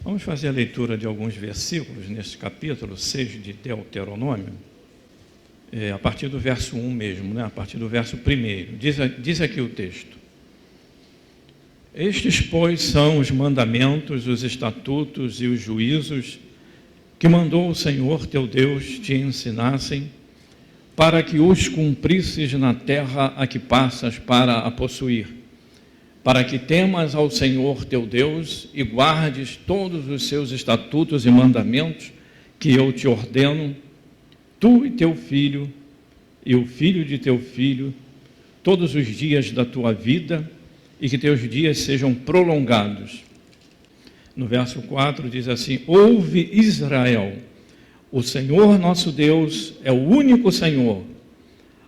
Vamos fazer a leitura de alguns versículos neste capítulo 6 de Deuteronômio, a partir do verso 1 mesmo, a partir do verso 1. Diz aqui o texto: Estes, pois, são os mandamentos, os estatutos e os juízos que mandou o Senhor teu Deus te ensinassem, para que os cumprisses na terra a que passas para a possuir, para que temas ao Senhor teu Deus e guardes todos os seus estatutos e mandamentos que eu te ordeno, tu e teu filho, e o filho de teu filho, todos os dias da tua vida, e que teus dias sejam prolongados. No verso 4 diz assim: Ouve, Israel, o Senhor nosso Deus é o único Senhor.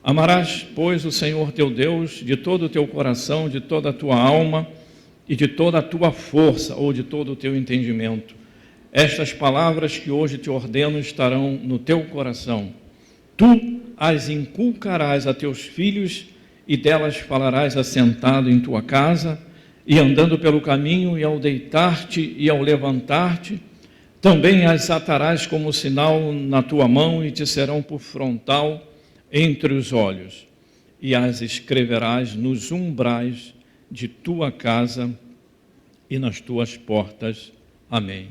Amarás, pois, o Senhor teu Deus de todo o teu coração, de toda a tua alma e de toda a tua força, ou de todo o teu entendimento. Estas palavras que hoje te ordeno estarão no teu coração. Tu as inculcarás a teus filhos e delas falarás assentado em tua casa e andando pelo caminho, e ao deitar-te e ao levantar-te. Também as atarás como sinal na tua mão e te serão por frontal entre os olhos, e as escreverás nos umbrais de tua casa e nas tuas portas. Amém.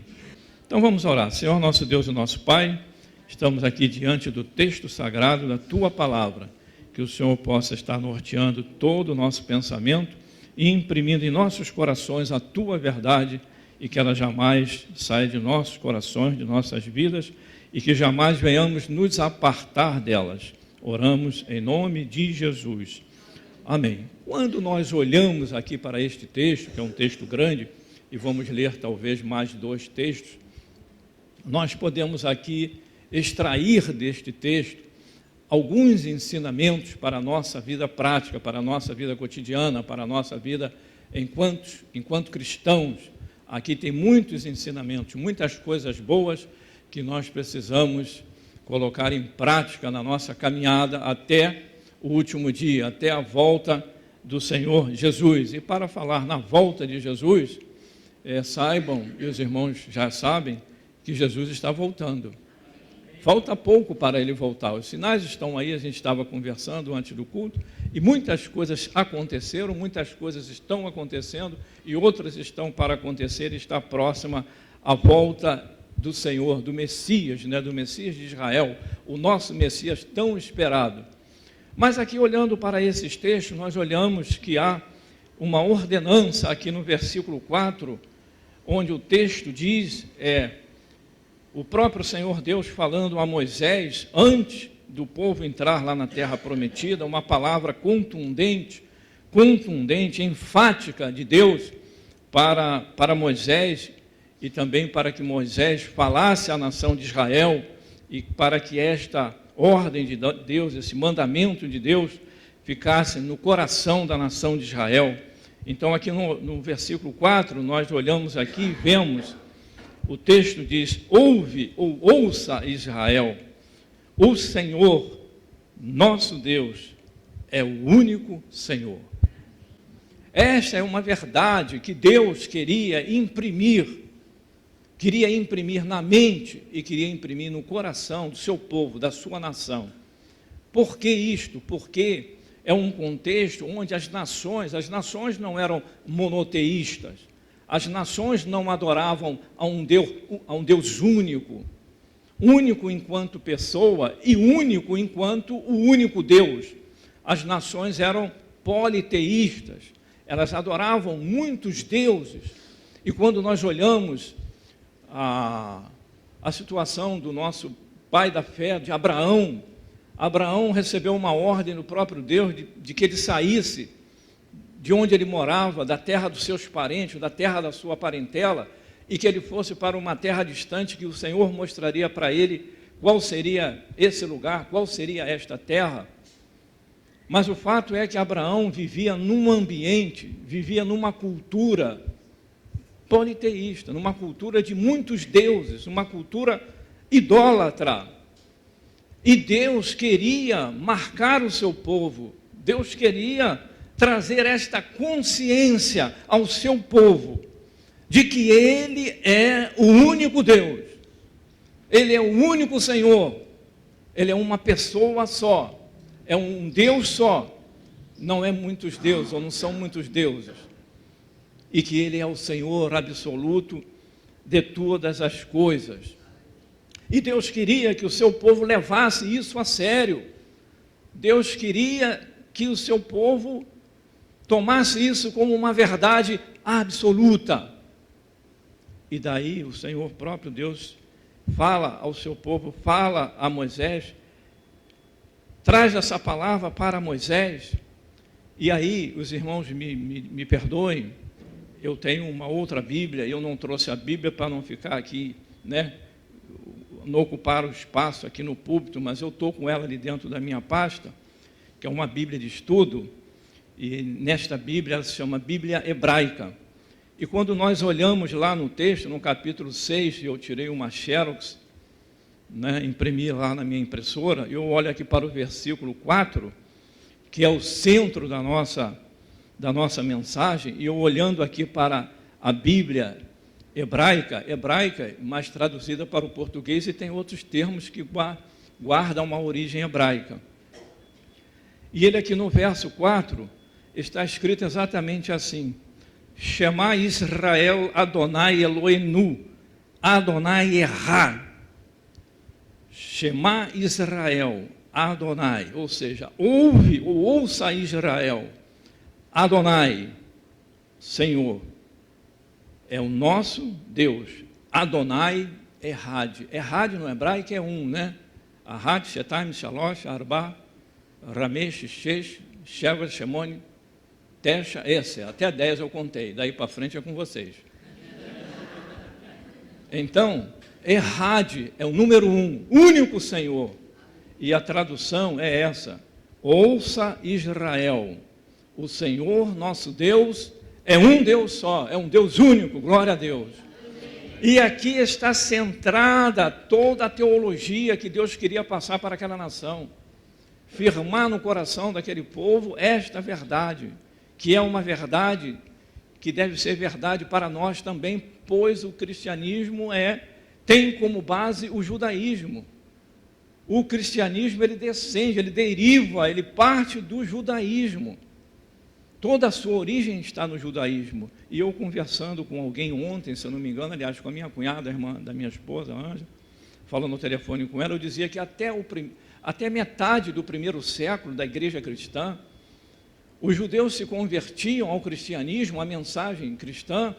Então vamos orar. Senhor nosso Deus e nosso Pai, estamos aqui diante do texto sagrado da tua palavra, que o Senhor possa estar norteando todo o nosso pensamento e imprimindo em nossos corações a tua verdade, e que ela jamais saia de nossos corações, de nossas vidas, e que jamais venhamos nos apartar delas. Oramos em nome de Jesus. Amém. Quando nós olhamos aqui para este texto, que é um texto grande, e vamos ler talvez mais 2 textos, nós podemos aqui extrair deste texto alguns ensinamentos para a nossa vida prática, para a nossa vida cotidiana, para a nossa vida enquanto cristãos. Aqui tem muitos ensinamentos, muitas coisas boas que nós precisamos colocar em prática na nossa caminhada até o último dia, até a volta do Senhor Jesus. E para falar na volta de Jesus, saibam, e os irmãos já sabem, que Jesus está voltando. Falta pouco para ele voltar. Os sinais estão aí, a gente estava conversando antes do culto, e muitas coisas aconteceram, muitas coisas estão acontecendo, e outras estão para acontecer. Está próxima a volta do Senhor, do Messias, do Messias de Israel, o nosso Messias tão esperado. Mas aqui, olhando para esses textos, nós olhamos que há uma ordenança aqui no versículo 4, onde o texto diz, o próprio Senhor Deus falando a Moisés, antes do povo entrar lá na terra prometida, uma palavra contundente, enfática de Deus para Moisés, e também para que Moisés falasse à nação de Israel, e para que esta ordem de Deus, esse mandamento de Deus, ficasse no coração da nação de Israel. Então aqui no versículo 4, nós olhamos aqui e vemos, o texto diz: ouve ou ouça, Israel, o Senhor, nosso Deus, é o único Senhor. Esta é uma verdade que Deus queria imprimir na mente e queria imprimir no coração do seu povo, da sua nação. Por que isto? Porque é um contexto onde as nações não eram monoteístas, as nações não adoravam a um Deus único enquanto pessoa e único enquanto o único Deus. As nações eram politeístas, elas adoravam muitos deuses. E quando nós olhamos a situação do nosso pai da fé, de Abraão recebeu uma ordem do próprio Deus de que ele saísse de onde ele morava, da terra dos seus parentes, da terra da sua parentela, e que ele fosse para uma terra distante, que o Senhor mostraria para ele qual seria esse lugar, qual seria esta terra. Mas o fato é que Abraão vivia num ambiente, vivia numa cultura politeísta, numa cultura de muitos deuses, uma cultura idólatra. E Deus queria marcar o seu povo, Deus queria trazer esta consciência ao seu povo, de que Ele é o único Deus, Ele é o único Senhor, Ele é uma pessoa só, é um Deus só, não é muitos deuses, ou não são muitos deuses, e que Ele é o Senhor absoluto de todas as coisas. E Deus queria que o seu povo levasse isso a sério. Deus queria que o seu povo tomasse isso como uma verdade absoluta. E daí o Senhor próprio Deus fala ao seu povo, fala a Moisés, traz essa palavra para Moisés. E aí, os irmãos me perdoem, eu tenho uma outra Bíblia, eu não trouxe a Bíblia para não ficar aqui, não ocupar o espaço aqui no púlpito, mas eu estou com ela ali dentro da minha pasta, que é uma Bíblia de estudo, e nesta Bíblia ela se chama Bíblia Hebraica. E quando nós olhamos lá no texto, no capítulo 6, eu tirei uma xerox, imprimi lá na minha impressora, eu olho aqui para o versículo 4, que é o centro da nossa mensagem, e eu olhando aqui para a Bíblia hebraica, mas traduzida para o português, e tem outros termos que guardam uma origem hebraica. E ele aqui no verso 4, está escrito exatamente assim: Shema Israel Adonai Eloheinu, Adonai Erra. Shema Israel Adonai, ou seja, ouve ou ouça Israel, Adonai, Senhor, é o nosso Deus. Adonai Errad. Errad no hebraico é um, Ahad, Shetaim, Shalosh, Arba, Ramesh, Shesh, Sheva, Shemone, Tesha, esse, até 10 eu contei, daí para frente é com vocês. Então, Errad é o número 1, único Senhor. E a tradução é essa: ouça Israel, o Senhor nosso Deus é um Deus só, é um Deus único, glória a Deus. E aqui está centrada toda a teologia que Deus queria passar para aquela nação, firmar no coração daquele povo esta verdade, que é uma verdade que deve ser verdade para nós também, pois o cristianismo tem como base o judaísmo. O cristianismo, ele descende, ele deriva, ele parte do judaísmo. Toda a sua origem está no judaísmo. E eu conversando com alguém ontem, se eu não me engano, aliás, com a minha cunhada, a irmã da minha esposa, Ângela, falando no telefone com ela, eu dizia que até metade do primeiro século da igreja cristã, os judeus se convertiam ao cristianismo, à mensagem cristã,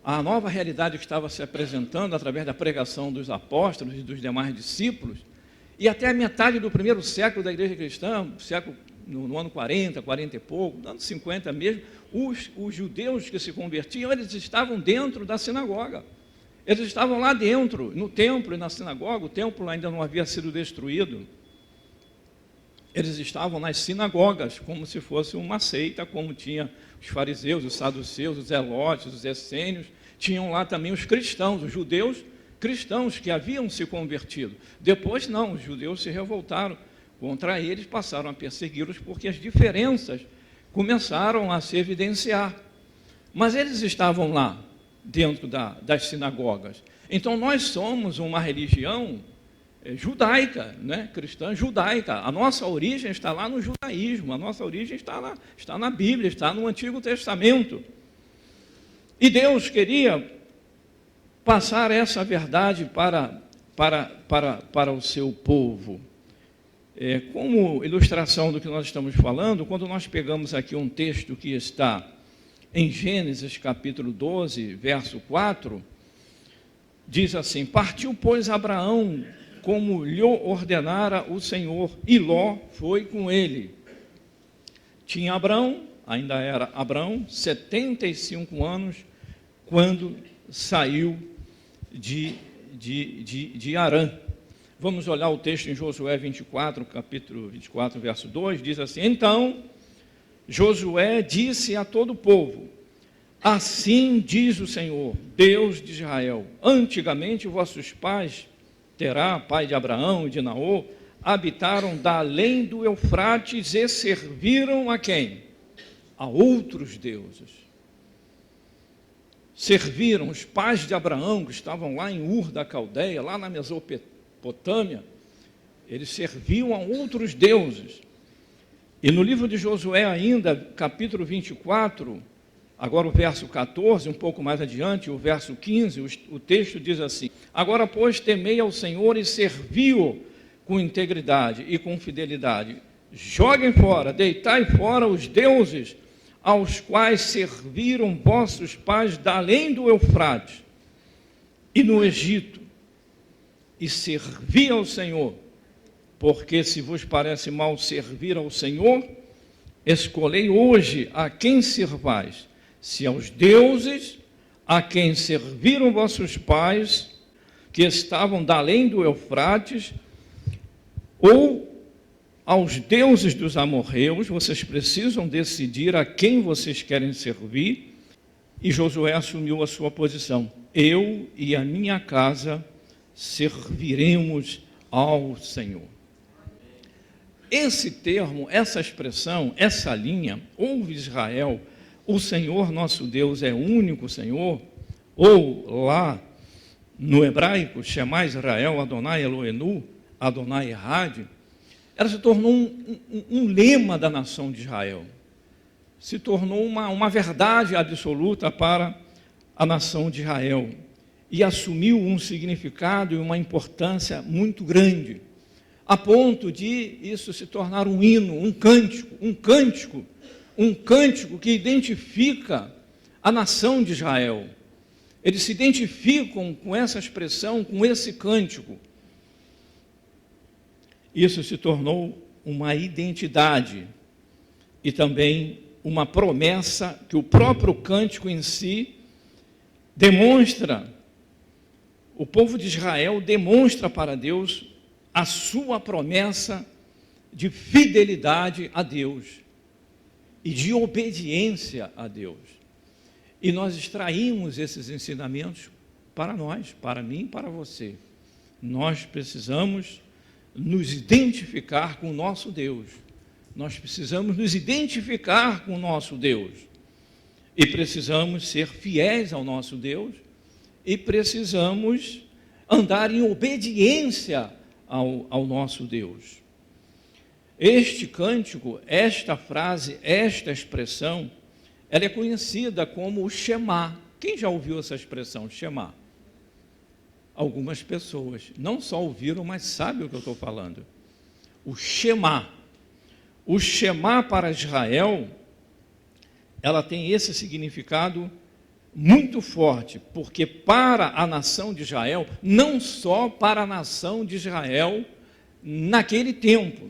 a nova realidade que estava se apresentando através da pregação dos apóstolos e dos demais discípulos, e até a metade do primeiro século da igreja cristã, no ano 40 e pouco, no ano 50 mesmo, os judeus que se convertiam, eles estavam dentro da sinagoga, eles estavam lá dentro, no templo e na sinagoga. O templo ainda não havia sido destruído, eles estavam nas sinagogas, como se fosse uma seita, como tinha os fariseus, os saduceus, os zelotes, os essênios, tinham lá também os cristãos, os judeus cristãos que haviam se convertido. Depois não, os judeus se revoltaram contra eles, passaram a persegui-los porque as diferenças começaram a se evidenciar. Mas eles estavam lá, dentro das sinagogas. Então nós somos uma religião judaica, cristã judaica. A nossa origem está lá no judaísmo, a nossa origem está na Bíblia, está no Antigo Testamento. E Deus queria passar essa verdade para o seu povo. Como ilustração do que nós estamos falando, quando nós pegamos aqui um texto que está em Gênesis capítulo 12, verso 4, diz assim: partiu, pois, Abraão como lhe ordenara o Senhor, e Ló foi com ele. Tinha Abraão, ainda era Abraão, 75 anos, quando saiu de Harã. Vamos olhar o texto em Josué 24, capítulo 24, verso 2, diz assim: então Josué disse a todo o povo: assim diz o Senhor, Deus de Israel, antigamente vossos pais, Terá, pai de Abraão e de Naor, habitaram da além do Eufrates e serviram a quem? A outros deuses. serviram, os pais de Abraão, que estavam lá em Ur da Caldeia, lá na Mesopotâmia, eles serviam a outros deuses. E no livro de Josué ainda, capítulo 24, agora o verso 14, um pouco mais adiante, o verso 15, o texto diz assim: agora, pois, temei ao Senhor e servi-o com integridade e com fidelidade. Joguem fora, deitai fora os deuses aos quais serviram vossos pais da além do Eufrates e no Egito, e servi ao Senhor, porque se vos parece mal servir ao Senhor, escolhei hoje a quem servais, se aos deuses a quem serviram vossos pais, que estavam da além do Eufrates, ou aos deuses dos amorreus. Vocês precisam decidir a quem vocês querem servir. E Josué assumiu a sua posição: eu e a minha casa serviremos ao Senhor. Esse termo, essa expressão, essa linha, ouve Israel, o Senhor nosso Deus é o único Senhor, ou lá no hebraico, Shema Israel, Adonai Elohenu, Adonai Errad, ela se tornou um lema da nação de Israel, se tornou uma verdade absoluta para a nação de Israel, e assumiu um significado e uma importância muito grande, a ponto de isso se tornar um hino, um cântico que identifica a nação de Israel. Eles se identificam com essa expressão, com esse cântico. Isso se tornou uma identidade e também uma promessa que o próprio cântico em si demonstra. O povo de Israel demonstra para Deus a sua promessa de fidelidade a Deus e de obediência a Deus. E nós extraímos esses ensinamentos para nós, para mim e para você. Nós precisamos nos identificar com o nosso Deus. Nós precisamos nos identificar com o nosso Deus. E precisamos ser fiéis ao nosso Deus. E precisamos andar em obediência ao nosso Deus. Este cântico, esta frase, esta expressão, ela é conhecida como o Shema. Quem já ouviu essa expressão, Shema? Algumas pessoas não só ouviram, mas sabem o que eu estou falando. O Shema. O Shema para Israel, ela tem esse significado muito forte, porque para a nação de Israel, não só para a nação de Israel, naquele tempo,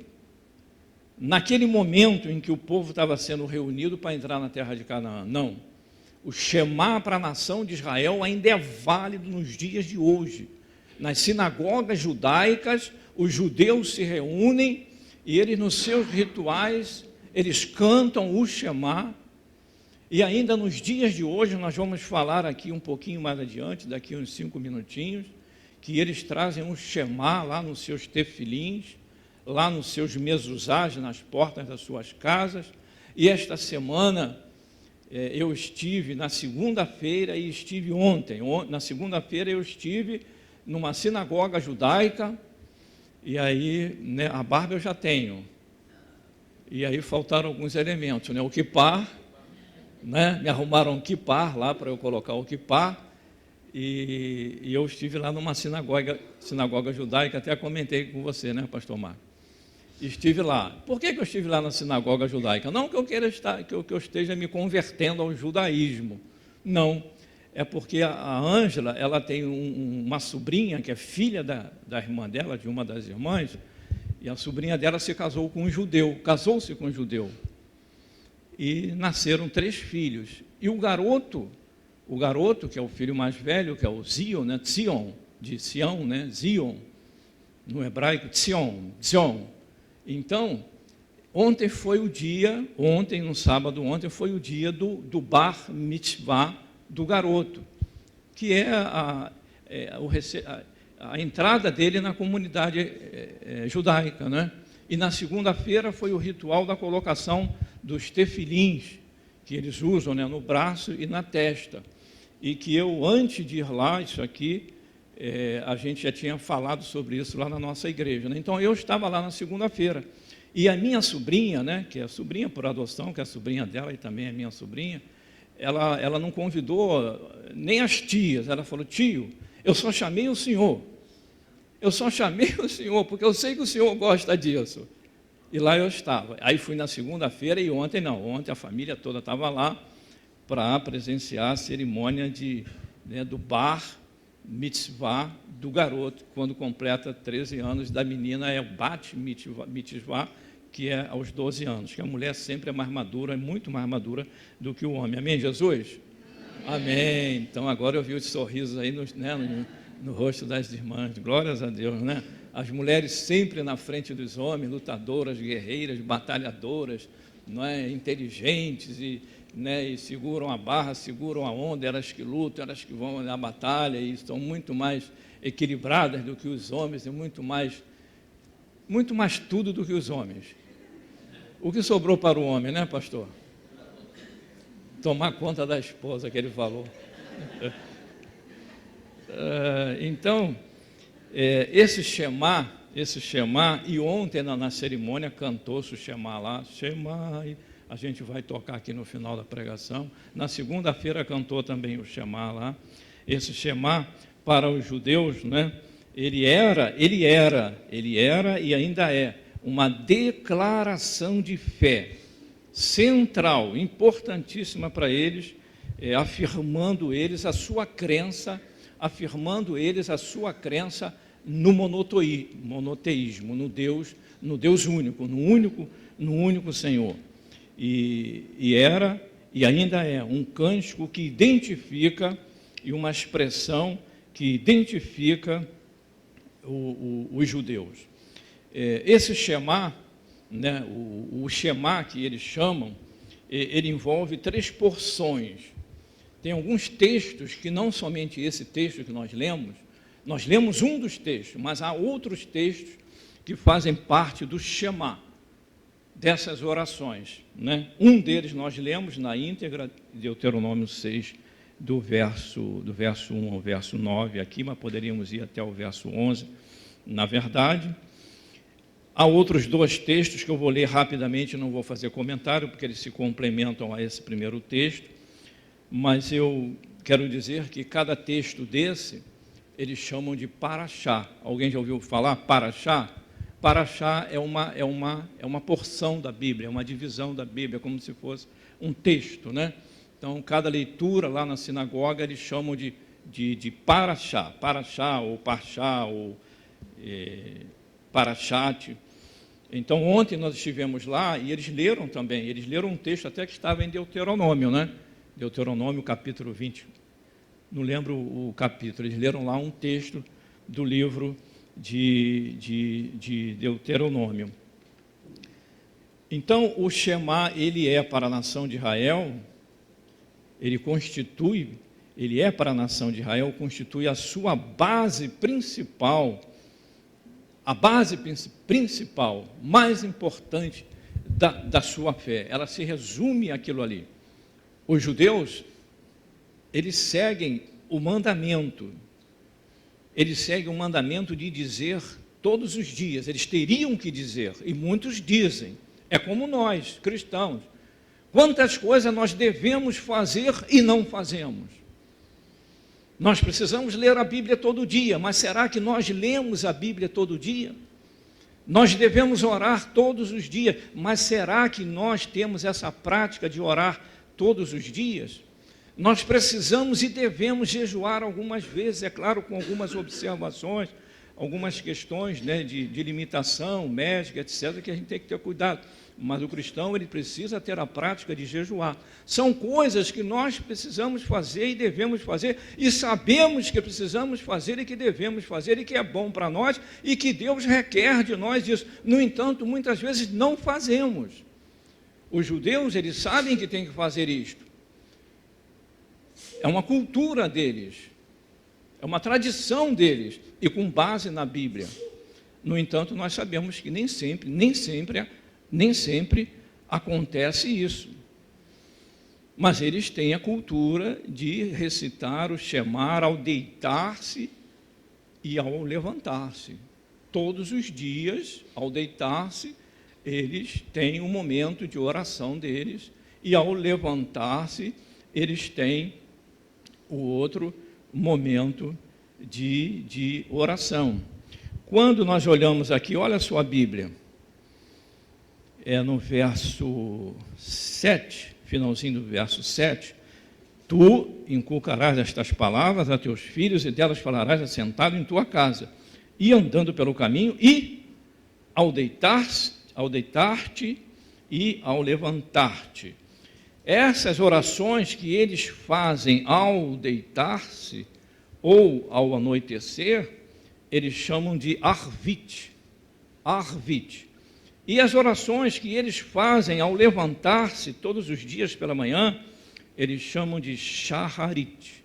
naquele momento em que o povo estava sendo reunido para entrar na terra de Canaã, não. O Shema para a nação de Israel ainda é válido nos dias de hoje. Nas sinagogas judaicas, os judeus se reúnem e eles, nos seus rituais, eles cantam o Shema. E ainda nos dias de hoje, nós vamos falar aqui um pouquinho mais adiante, daqui uns 5 minutinhos, que eles trazem um Shema lá nos seus tefilins, lá nos seus mezuzás, nas portas das suas casas. E esta semana eu estive na segunda-feira e estive ontem. Na segunda-feira eu estive numa sinagoga judaica, e aí, né, a barba eu já tenho. E aí faltaram alguns elementos, né? O kippah, né? Me arrumaram um kippah lá para eu colocar o kippah, e eu estive lá numa sinagoga judaica, até comentei com você, né, pastor Marcos? Estive lá. Por que eu estive lá na sinagoga judaica? Não que eu queira que eu esteja me convertendo ao judaísmo, não. É porque a Ângela, ela tem uma sobrinha que é filha da irmã dela, de uma das irmãs, e a sobrinha dela se casou com um judeu, casou-se com um judeu. E nasceram 3 filhos. E o garoto, que é o filho mais velho, que é o Zion, né? Zion, de Sião, né? Zion, no hebraico, Zion. Então, ontem, no sábado, foi o dia do Bar Mitzvah do garoto, que é a entrada dele na comunidade judaica, né? E na segunda-feira foi o ritual da colocação dos tefilins, que eles usam, né, no braço e na testa. e que eu, antes de ir lá, isso aqui, a gente já tinha falado sobre isso lá na nossa igreja, né? Então, eu estava lá na segunda-feira, e a minha sobrinha, né, que é a sobrinha por adoção, que é a sobrinha dela e também é minha sobrinha, ela não convidou nem as tias, ela falou: tio, eu só chamei o senhor, porque eu sei que o senhor gosta disso. E lá eu estava. Aí fui na segunda-feira e ontem a família toda estava lá para presenciar a cerimônia do bar mitzvah do garoto, quando completa 13 anos, da menina é o bat mitzvah, que é aos 12 anos, que a mulher sempre é mais madura, é muito mais madura do que o homem. Amém, Jesus? Amém. Então agora eu vi os sorrisos aí no rosto das irmãs, glórias a Deus, né? As mulheres sempre na frente dos homens, lutadoras, guerreiras, batalhadoras, não é? Inteligentes e seguram a barra, seguram a onda, elas que lutam, elas que vão na batalha e estão muito mais equilibradas do que os homens e muito mais tudo do que os homens. O que sobrou para o homem, né, pastor? Tomar conta da esposa, que ele falou. Então, esse Shema, e ontem na cerimônia cantou-se o Shema lá, Shema, a gente vai tocar aqui no final da pregação. Na segunda-feira cantou também o Shema lá. Esse Shema, para os judeus, né, ele era e ainda é uma declaração de fé central, importantíssima para eles, afirmando eles a sua crença no monoteísmo, no Deus único, no único Senhor. E era e ainda é um cântico que identifica, e uma expressão que identifica os judeus. Esse Shema, né, o Shema que eles chamam, ele envolve 3 porções. Tem alguns textos que não somente esse texto que nós lemos um dos textos, mas há outros textos que fazem parte do Shema, dessas orações, né? Um deles nós lemos na íntegra, Deuteronômio 6, do verso 1 ao verso 9 aqui, mas poderíamos ir até o verso 11, na verdade. Há outros 2 textos que eu vou ler rapidamente, não vou fazer comentário, porque eles se complementam a esse primeiro texto, mas eu quero dizer que cada texto desse, eles chamam de paraxá. Alguém já ouviu falar paraxá? Paraxá é uma porção da Bíblia, é uma divisão da Bíblia, como se fosse um texto, né? Então, cada leitura lá na sinagoga, eles chamam de paraxá ou parxá ou paraxate. Então, ontem nós estivemos lá e eles leram um texto até que estava em Deuteronômio, né? Deuteronômio, capítulo 20, não lembro o capítulo, eles leram lá um texto do livro de Deuteronômio. Então, o Shema, ele é para a nação de Israel, ele é para a nação de Israel, constitui a sua base principal, mais importante da sua fé. Ela se resume àquilo ali. Os judeus, eles seguem o mandamento, de dizer todos os dias, eles teriam que dizer, e muitos dizem, é como nós, cristãos, quantas coisas nós devemos fazer e não fazemos. Nós precisamos ler a Bíblia todo dia, mas será que nós lemos a Bíblia todo dia? Nós devemos orar todos os dias, mas será que nós temos essa prática de orar todos os dias? Nós precisamos e devemos jejuar algumas vezes, é claro, com algumas observações, algumas questões, né, de limitação médica, etc., que a gente tem que ter cuidado. Mas o cristão, ele precisa ter a prática de jejuar. São coisas que nós precisamos fazer e devemos fazer, e sabemos que precisamos fazer e que devemos fazer, e que é bom para nós, e que Deus requer de nós isso. No entanto, muitas vezes não fazemos. Os judeus, eles sabem que tem que fazer isto. É uma cultura deles, é uma tradição deles, e com base na Bíblia. No entanto, nós sabemos que nem sempre acontece isso. mas eles têm a cultura de recitar o Shemar ao deitar-se e ao levantar-se. Todos os dias, ao deitar-se, eles têm um momento de oração deles, e ao levantar-se, eles têm o outro momento de oração. Quando nós olhamos aqui, olha a sua Bíblia, no verso 7, finalzinho do verso 7, tu inculcarás estas palavras a teus filhos e delas falarás assentado em tua casa, e andando pelo caminho, e ao deitar-te e ao levantar-te. Essas orações que eles fazem ao deitar-se ou ao anoitecer, eles chamam de arvit. Arvit. E as orações que eles fazem ao levantar-se todos os dias pela manhã, eles chamam de shaharit.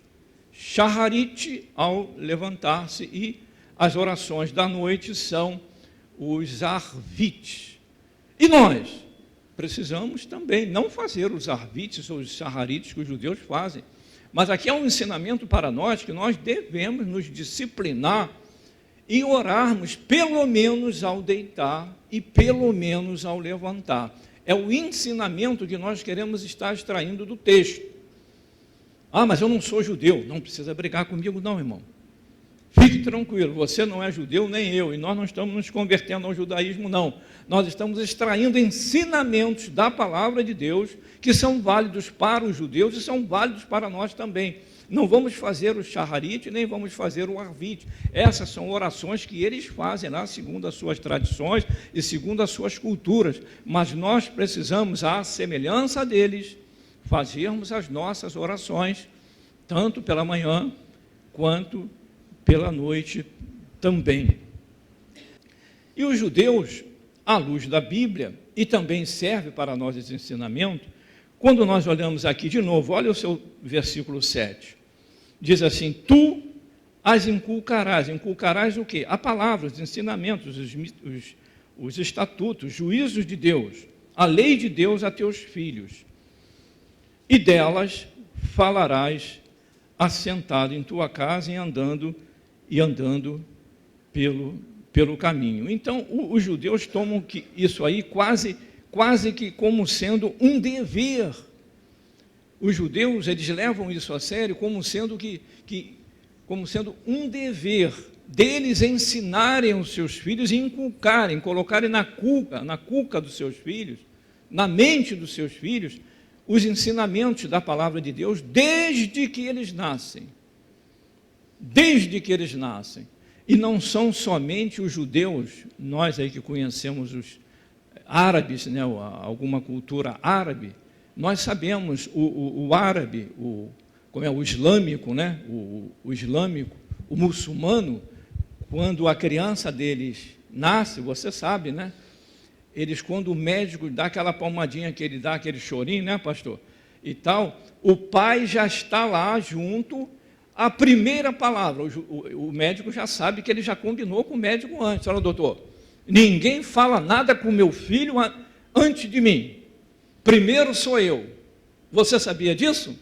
Shaharit ao levantar-se, e as orações da noite são os arvit. E nós precisamos também não fazer os arvites ou os shaharites que os judeus fazem, mas aqui é um ensinamento para nós que nós devemos nos disciplinar e orarmos pelo menos ao deitar e pelo menos ao levantar. É o ensinamento que nós queremos estar extraindo do texto. Ah, mas eu não sou judeu. Não precisa brigar comigo não, irmão. Fique tranquilo, você não é judeu nem eu, e nós não estamos nos convertendo ao judaísmo, não. Nós estamos extraindo ensinamentos da palavra de Deus que são válidos para os judeus e são válidos para nós também. Não vamos fazer o shaharit, nem vamos fazer o arvit. Essas são orações que eles fazem lá, segundo as suas tradições e segundo as suas culturas. Mas nós precisamos, à semelhança deles, fazermos as nossas orações, tanto pela manhã quanto pela noite também. E os judeus, à luz da Bíblia, e também serve para nós esse ensinamento, quando nós olhamos aqui de novo, olha o seu versículo 7, diz assim, tu as inculcarás. Inculcarás o quê? A palavra, os ensinamentos, os estatutos, os juízos de Deus, a lei de Deus a teus filhos, e delas falarás assentado em tua casa e andando pelo caminho. Então, os judeus tomam isso aí quase que como sendo um dever. Os judeus, eles levam isso a sério como sendo como sendo um dever deles ensinarem os seus filhos e inculcarem, colocarem na cuca dos seus filhos, na mente dos seus filhos, os ensinamentos da palavra de Deus desde que eles nascem. Desde que eles nascem. E não são somente os judeus, nós aí que conhecemos os árabes, né, alguma cultura árabe, nós sabemos o árabe, o islâmico, né, o islâmico, o muçulmano, quando a criança deles nasce, você sabe, né? Eles, quando o médico dá aquela palmadinha que ele dá, aquele chorinho, né, pastor? E tal, o pai já está lá junto. A primeira palavra, o médico já sabe que ele já combinou com o médico antes. Olha, doutor, ninguém fala nada com meu filho antes de mim. Primeiro sou eu. Você sabia disso?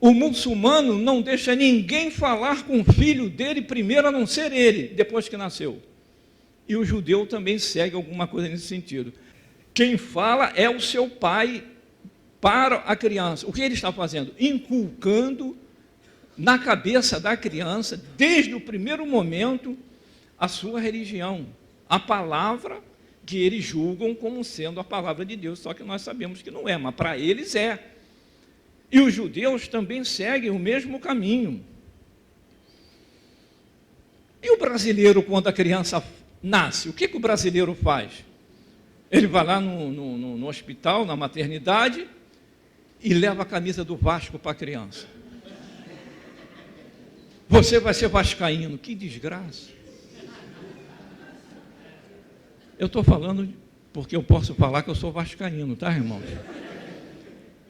O muçulmano não deixa ninguém falar com o filho dele primeiro, a não ser ele, depois que nasceu. E o judeu também segue alguma coisa nesse sentido. Quem fala é o seu pai para a criança. O que ele está fazendo? Inculcando na cabeça da criança, desde o primeiro momento, a sua religião, a palavra que eles julgam como sendo a palavra de Deus, só que nós sabemos que não é, mas para eles é. E os judeus também seguem o mesmo caminho. E o brasileiro, quando a criança nasce, o que o brasileiro faz? Ele vai lá no hospital, na maternidade, e leva a camisa do Vasco para a criança. Você vai ser vascaíno. Que desgraça. Eu estou falando porque eu posso falar que eu sou vascaíno, tá, irmãos?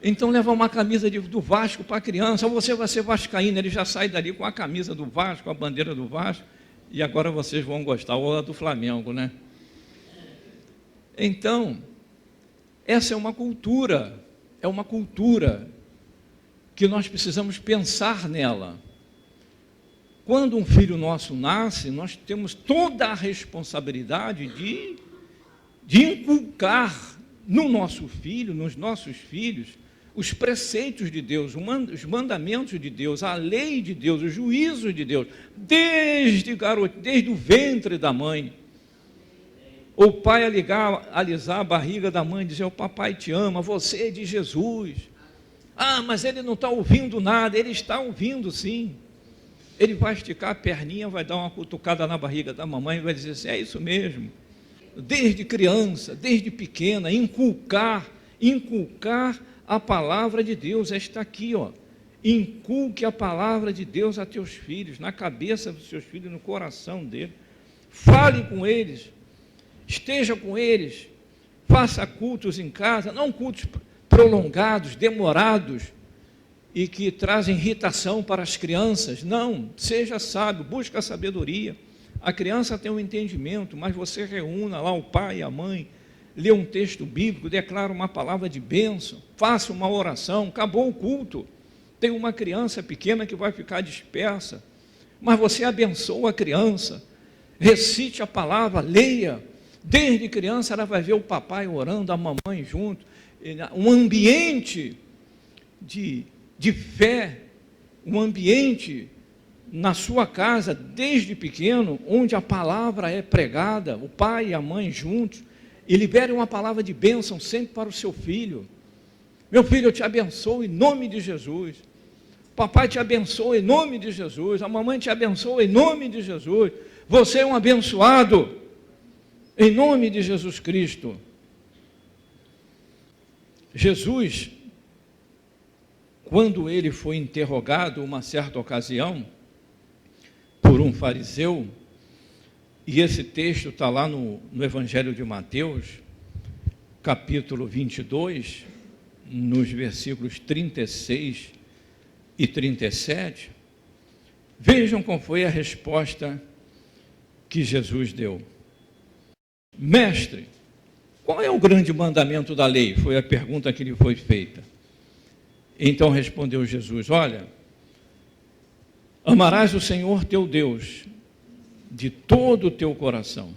Então leva uma camisa do Vasco para a criança. Você vai ser vascaíno. Ele já sai dali com a camisa do Vasco, a bandeira do Vasco. E agora vocês vão gostar, ou a do Flamengo, né? Então, essa é uma cultura é uma cultura que nós precisamos pensar nela. Quando um filho nosso nasce, nós temos toda a responsabilidade de inculcar no nosso filho, nos nossos filhos, os preceitos de Deus, os mandamentos de Deus, a lei de Deus, os juízos de Deus, desde o ventre da mãe. O pai alisar a barriga da mãe e dizer: o papai te ama, você é de Jesus. Ah, mas ele não está ouvindo nada. Ele está ouvindo, sim. Ele vai esticar a perninha, vai dar uma cutucada na barriga da mamãe e vai dizer assim: é isso mesmo. Desde criança, desde pequena, inculcar a palavra de Deus. Está aqui, ó. Inculque a palavra de Deus a teus filhos, na cabeça dos seus filhos, no coração deles. Fale com eles, esteja com eles, faça cultos em casa, não cultos prolongados, demorados e que trazem irritação para as crianças. Não, seja sábio, busque a sabedoria. A criança tem um entendimento, mas você reúna lá o pai e a mãe, lê um texto bíblico, declara uma palavra de bênção, faça uma oração, acabou o culto. Tem uma criança pequena que vai ficar dispersa, mas você abençoa a criança, recite a palavra, leia. Desde criança ela vai ver o papai orando, a mamãe junto, um ambiente de fé, um ambiente na sua casa, desde pequeno, onde a palavra é pregada, o pai e a mãe juntos, e libere uma palavra de bênção sempre para o seu filho. Meu filho, eu te abençoo em nome de Jesus. Papai te abençoa em nome de Jesus. A mamãe te abençoa em nome de Jesus. Você é um abençoado em nome de Jesus Cristo. Jesus, quando ele foi interrogado uma certa ocasião por um fariseu, e esse texto está lá no Evangelho de Mateus, capítulo 22, nos versículos 36 e 37, vejam qual foi a resposta que Jesus deu. Mestre, qual é o grande mandamento da lei? Foi a pergunta que lhe foi feita. Então respondeu Jesus: olha, amarás o Senhor teu Deus de todo o teu coração,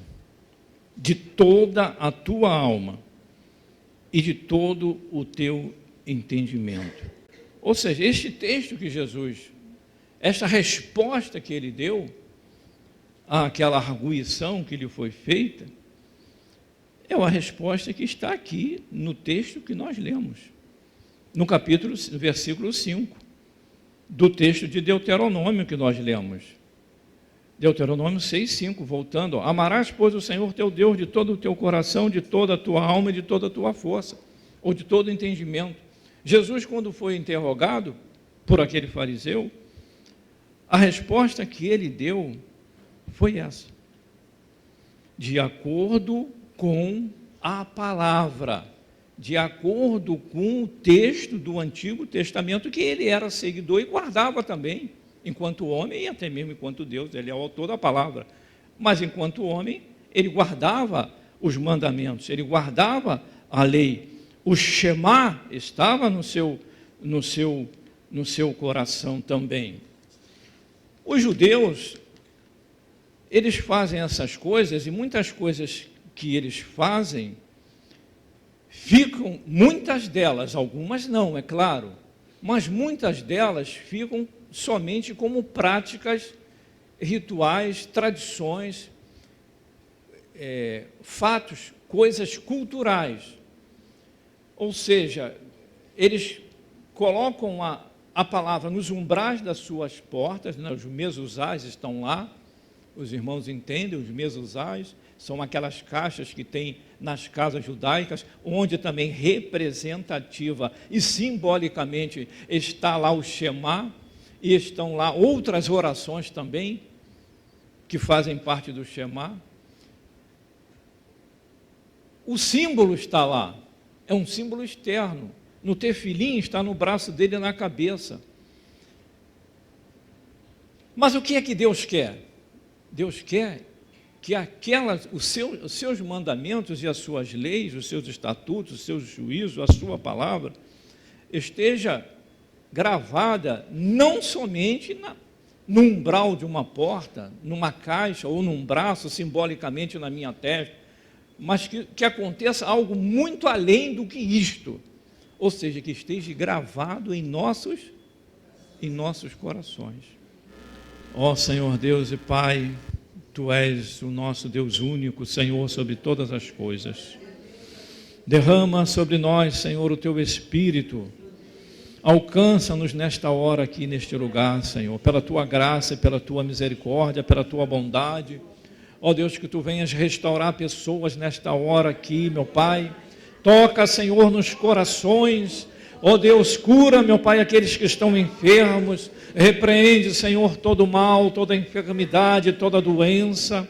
de toda a tua alma e de todo o teu entendimento. Ou seja, este texto que Jesus, esta resposta que ele deu àquela arguição que lhe foi feita, é uma resposta que está aqui no texto que nós lemos, no capítulo, versículo 5, do texto de Deuteronômio que nós lemos. Deuteronômio 6,5, voltando: amarás, pois, o Senhor teu Deus de todo o teu coração, de toda a tua alma e de toda a tua força, ou de todo o entendimento. Jesus, quando foi interrogado por aquele fariseu, a resposta que ele deu foi essa: de acordo com a palavra, de acordo com o texto do Antigo Testamento, que ele era seguidor e guardava também, enquanto homem e até mesmo enquanto Deus. Ele é o autor da palavra, mas enquanto homem ele guardava os mandamentos, ele guardava a lei. O Shema estava no seu coração também. Os judeus, eles fazem essas coisas, e muitas coisas que eles fazem ficam, muitas delas, algumas não, é claro, mas muitas delas ficam somente como práticas rituais, tradições, fatos, coisas culturais. Ou seja, eles colocam a palavra nos umbrais das suas portas, né? Os mezuzás estão lá, os irmãos entendem, os mezuzás são aquelas caixas que tem nas casas judaicas, onde também representativa e simbolicamente está lá o Shema, e estão lá outras orações também, que fazem parte do Shema. O símbolo está lá, é um símbolo externo. No tefilim está no braço dele, na cabeça. Mas o que é que Deus quer? Deus quer que os seus mandamentos e as suas leis, os seus estatutos, os seus juízos, a sua palavra, esteja gravada não somente no umbral de uma porta, numa caixa ou num braço, simbolicamente na minha testa, mas que aconteça algo muito além do que isto, ou seja, que esteja gravado em nossos corações. Ó Senhor Deus e Pai, Tu és o nosso Deus único, Senhor, sobre todas as coisas. Derrama sobre nós, Senhor, o Teu Espírito. Alcança-nos nesta hora aqui, neste lugar, Senhor, pela Tua graça, pela Tua misericórdia, pela Tua bondade. Ó Deus, que Tu venhas restaurar pessoas nesta hora aqui, meu Pai. Toca, Senhor, nos corações. Ó Deus, cura, meu Pai, aqueles que estão enfermos. Repreende, Senhor, todo mal, toda enfermidade, toda doença.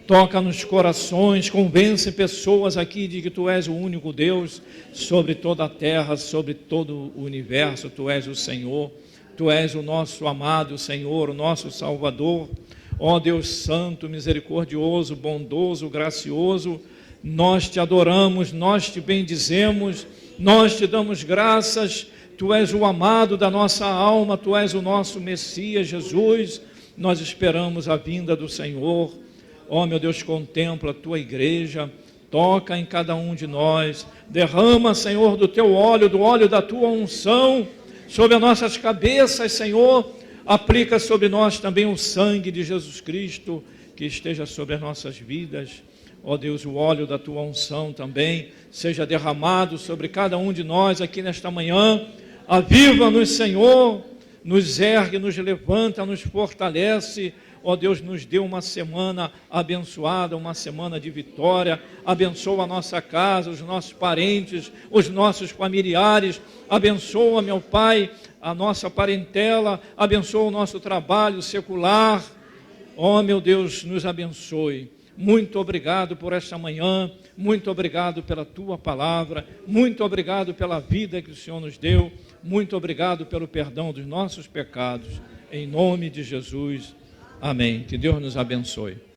Toca nos corações, convence pessoas aqui de que Tu és o único Deus sobre toda a terra, sobre todo o universo. Tu és o Senhor, Tu és o nosso amado Senhor, o nosso Salvador. Ó Deus Santo, misericordioso, bondoso, gracioso, nós Te adoramos, nós Te bendizemos, nós Te damos graças. Tu és o amado da nossa alma, Tu és o nosso Messias, Jesus. Nós esperamos a vinda do Senhor. Ó meu Deus, contempla a Tua igreja, toca em cada um de nós, derrama, Senhor, do Teu óleo, do óleo da Tua unção, sobre as nossas cabeças, Senhor, aplica sobre nós também o sangue de Jesus Cristo, que esteja sobre as nossas vidas. Ó Deus, o óleo da Tua unção também seja derramado sobre cada um de nós aqui nesta manhã. Aviva-nos, Senhor, nos ergue, nos levanta, nos fortalece. Ó Deus, nos dê uma semana abençoada, uma semana de vitória. Abençoa a nossa casa, os nossos parentes, os nossos familiares. Abençoa, meu Pai, a nossa parentela. Abençoa o nosso trabalho secular. Ó meu Deus, nos abençoe. Muito obrigado por esta manhã. Muito obrigado pela Tua palavra. Muito obrigado pela vida que o Senhor nos deu. Muito obrigado pelo perdão dos nossos pecados. Em nome de Jesus. Amém. Que Deus nos abençoe.